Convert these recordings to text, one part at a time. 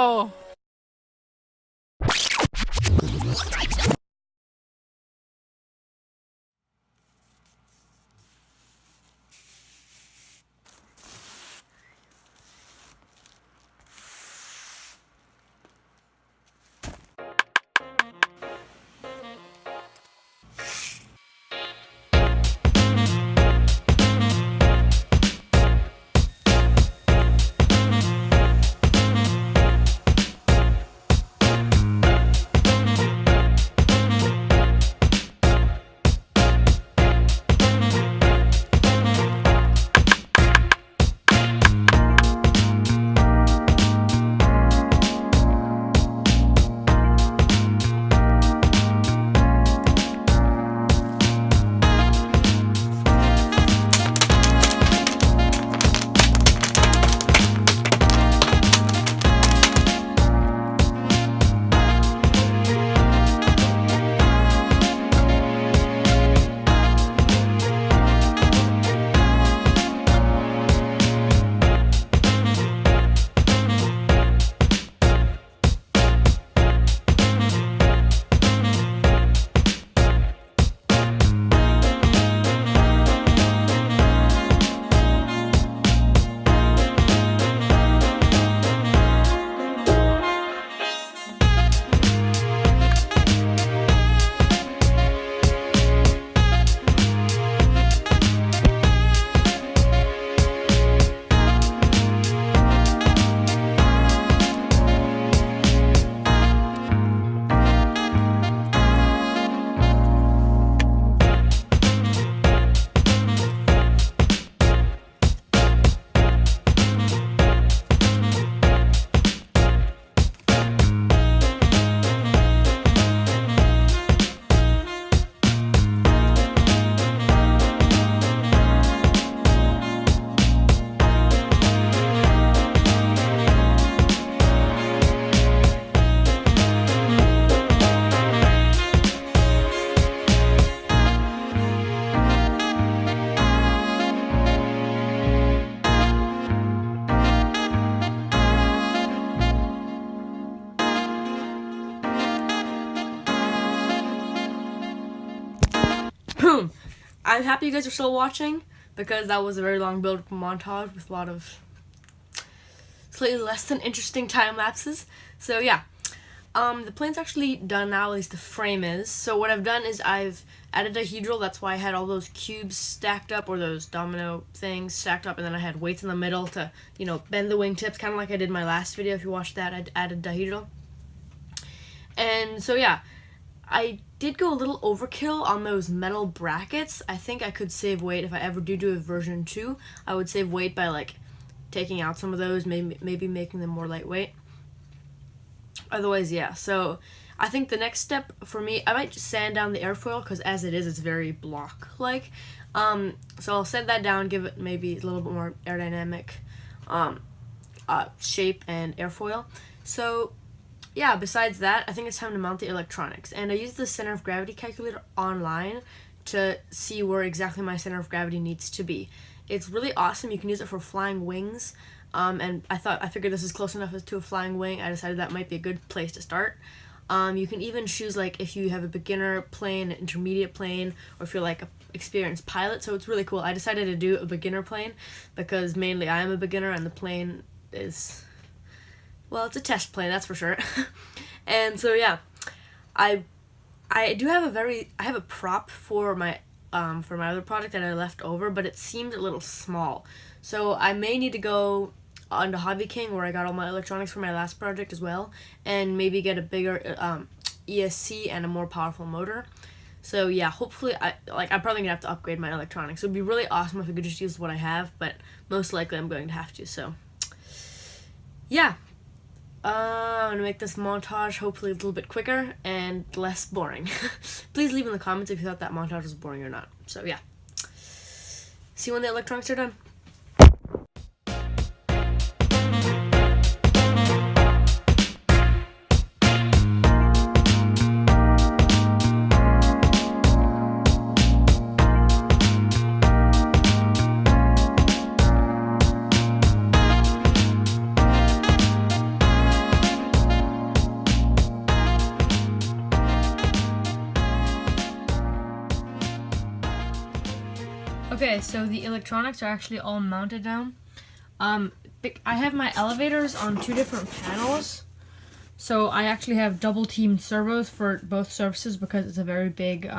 No! Boom! I'm happy you guys are still watching because that was a very long build-up montage with a lot of slightly less than interesting time lapses. So yeah, the plane's actually done now, at least the frame is. So what I've done is I've added a dihedral, that's why I had all those cubes stacked up, or those domino things stacked up, and then I had weights in the middle to, you know, bend the wingtips, kind of like I did in my last video. If you watched that, I added dihedral. And so yeah, I did go a little overkill on those metal brackets. I think I could save weight if I ever do a version 2. I would save weight by like taking out some of those, maybe making them more lightweight. Otherwise, yeah. So I think the next step for me, I might just sand down the airfoil because as it is, it's very block-like. So I'll sand that down, give it maybe a little bit more aerodynamic shape and airfoil. So yeah, besides that, I think it's time to mount the electronics. And I used the center of gravity calculator online to see where exactly my center of gravity needs to be. It's really awesome. You can use it for flying wings. And I figured this is close enough to a flying wing. I decided that might be a good place to start. You can even choose like if you have a beginner plane, an intermediate plane, or if you're like an experienced pilot. So it's really cool. I decided to do a beginner plane because mainly I am a beginner and the plane is, well, it's a test plane, that's for sure. And so yeah, I have a prop for my other project that I left over, but it seemed a little small. So I may need to go onto Hobby King, where I got all my electronics for my last project as well, and maybe get a bigger ESC and a more powerful motor. So yeah, hopefully I'm probably gonna have to upgrade my electronics. It would be really awesome if I could just use what I have, but most likely I'm going to have to. So yeah. I'm going to make this montage hopefully a little bit quicker and less boring. Please leave in the comments if you thought that montage was boring or not. So yeah. See you when the electronics are done. Okay, so the electronics are actually all mounted down. I have my elevators on 2 different panels. So I actually have double teamed servos for both surfaces because it's a very big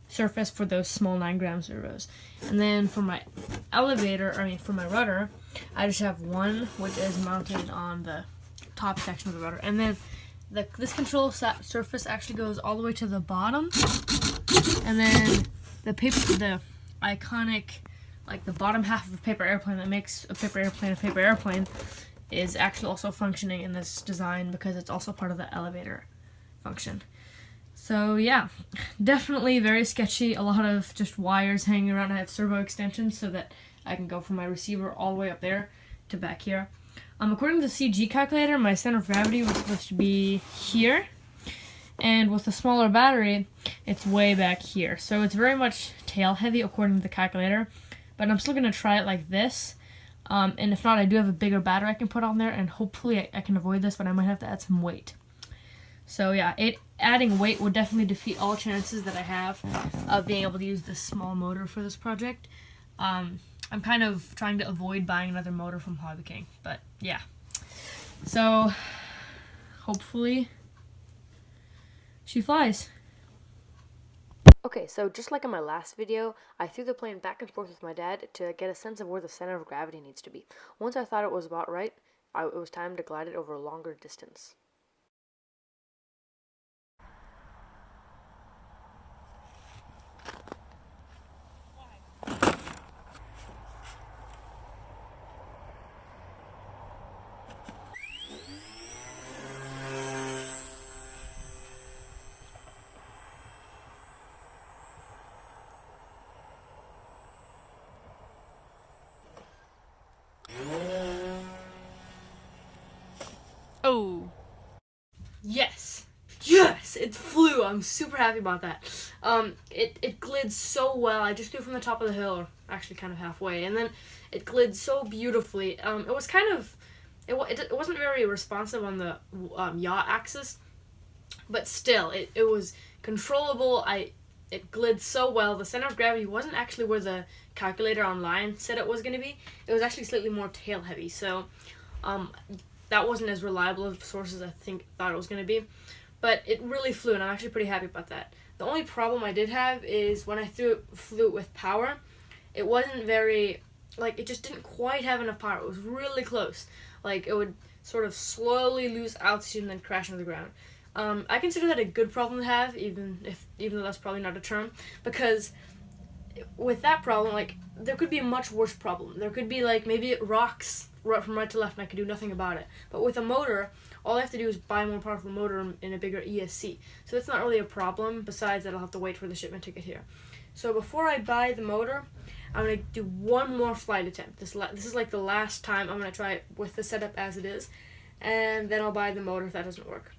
surface for those small 9-gram servos. And then for my for my rudder, I just have one which is mounted on the top section of the rudder. And then this control surface actually goes all the way to the bottom. And then the iconic, like the bottom half of a paper airplane that makes a paper airplane is actually also functioning in this design because it's also part of the elevator function. So yeah, definitely very sketchy. A lot of just wires hanging around. I have servo extensions so that I can go from my receiver all the way up there to back here. According to the CG calculator, my center of gravity was supposed to be here. And with a smaller battery, it's way back here. So it's very much tail heavy according to the calculator. But I'm still going to try it like this. And if not, I do have a bigger battery I can put on there. And hopefully I can avoid this, but I might have to add some weight. So yeah, adding weight would definitely defeat all chances that I have of being able to use this small motor for this project. I'm kind of trying to avoid buying another motor from Hobby King. But yeah. So hopefully she flies. Okay, so just like in my last video, I threw the plane back and forth with my dad to get a sense of where the center of gravity needs to be. Once I thought it was about right, it was time to glide it over a longer distance. Oh. Yes! Yes! It flew! I'm super happy about that. It glid so well. I just threw from the top of the hill, or actually kind of halfway, and then it glid so beautifully. It was kind of... It wasn't very responsive on the yaw axis, but still, it was controllable. It glid so well. The center of gravity wasn't actually where the calculator online said it was going to be. It was actually slightly more tail heavy, so that wasn't as reliable as sources thought it was going to be. But it really flew, and I'm actually pretty happy about that. The only problem I did have is when I flew it with power, it wasn't very, it just didn't quite have enough power. It was really close. It would sort of slowly lose altitude and then crash into the ground. I consider that a good problem to have, even though that's probably not a term, because with that problem, there could be a much worse problem. There could be, maybe it rocks from right to left and I could do nothing about it. But with a motor, all I have to do is buy a more powerful motor in a bigger ESC. So that's not really a problem, besides that I'll have to wait for the shipment to get here. So before I buy the motor, I'm going to do one more flight attempt. This is the last time I'm going to try it with the setup as it is, and then I'll buy the motor if that doesn't work.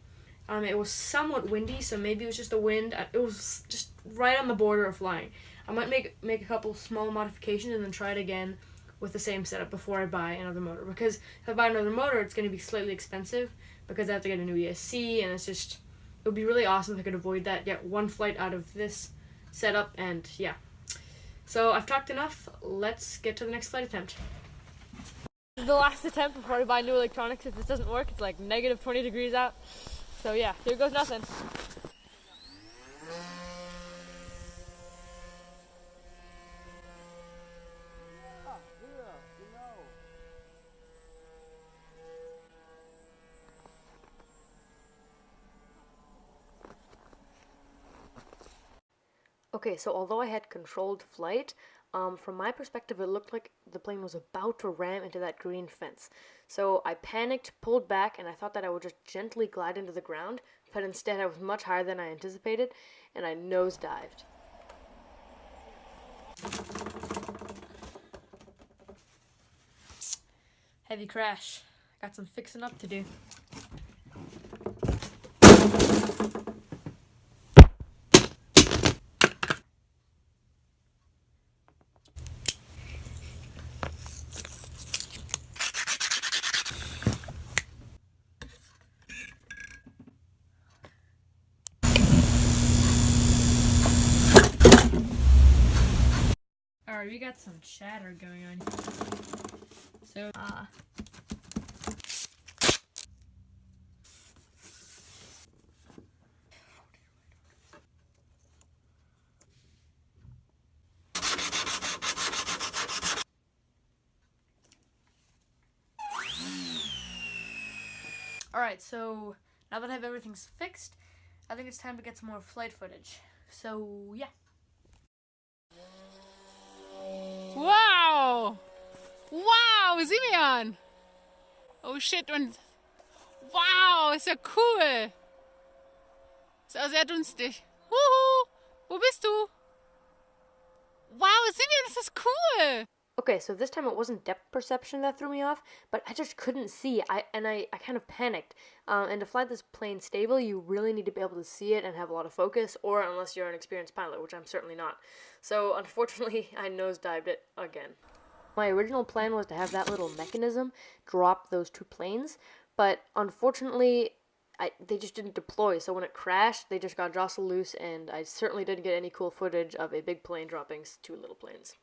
It was somewhat windy, so maybe it was just the wind. It was just right on the border of flying. I might make a couple small modifications and then try it again with the same setup before I buy another motor. Because if I buy another motor, it's going to be slightly expensive because I have to get a new ESC, and it would be really awesome if I could avoid that, get one flight out of this setup, and yeah. So I've talked enough. Let's get to the next flight attempt. This is the last attempt before I buy new electronics. If this doesn't work, it's negative 20 degrees out. So yeah, here goes nothing. Okay, so although I had controlled flight, from my perspective it looked like the plane was about to ram into that green fence. So I panicked, pulled back, and I thought that I would just gently glide into the ground, but instead I was much higher than I anticipated, and I nosedived. Heavy crash. Got some fixing up to do. Sorry, we got some chatter going on. So, Alright, so now that I have everything fixed, I think it's time to get some more flight footage. So, yeah. Wow! Wow, sieh mich an! Oh shit, und wow, ist ja cool! Ist auch sehr dunstig. Huhu! Wo bist du? Wow, sieh mich an, das ist cool! Okay, so this time it wasn't depth perception that threw me off, but I just couldn't see. I kind of panicked. And to fly this plane stable, you really need to be able to see it and have a lot of focus, or unless you're an experienced pilot, which I'm certainly not. So unfortunately, I nosedived it again. My original plan was to have that little mechanism drop those two planes, but unfortunately, they just didn't deploy. So when it crashed, they just got jostled loose, and I certainly didn't get any cool footage of a big plane dropping two little planes.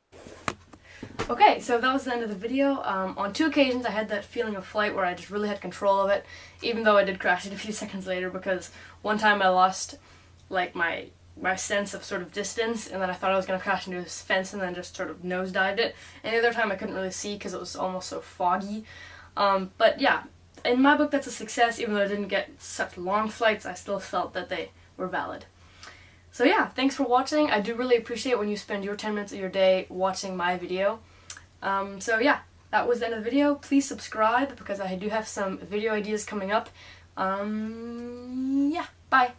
Okay, so that was the end of the video. On 2 occasions I had that feeling of flight where I just really had control of it, even though I did crash it a few seconds later, because one time I lost like my sense of sort of distance, and then I thought I was going to crash into this fence and then just sort of nosedived it, and the other time I couldn't really see because it was almost so foggy. But yeah, in my book that's a success. Even though I didn't get such long flights, I still felt that they were valid. So yeah, thanks for watching. I do really appreciate when you spend your 10 minutes of your day watching my video. So yeah, that was the end of the video. Please subscribe because I do have some video ideas coming up. Yeah, bye.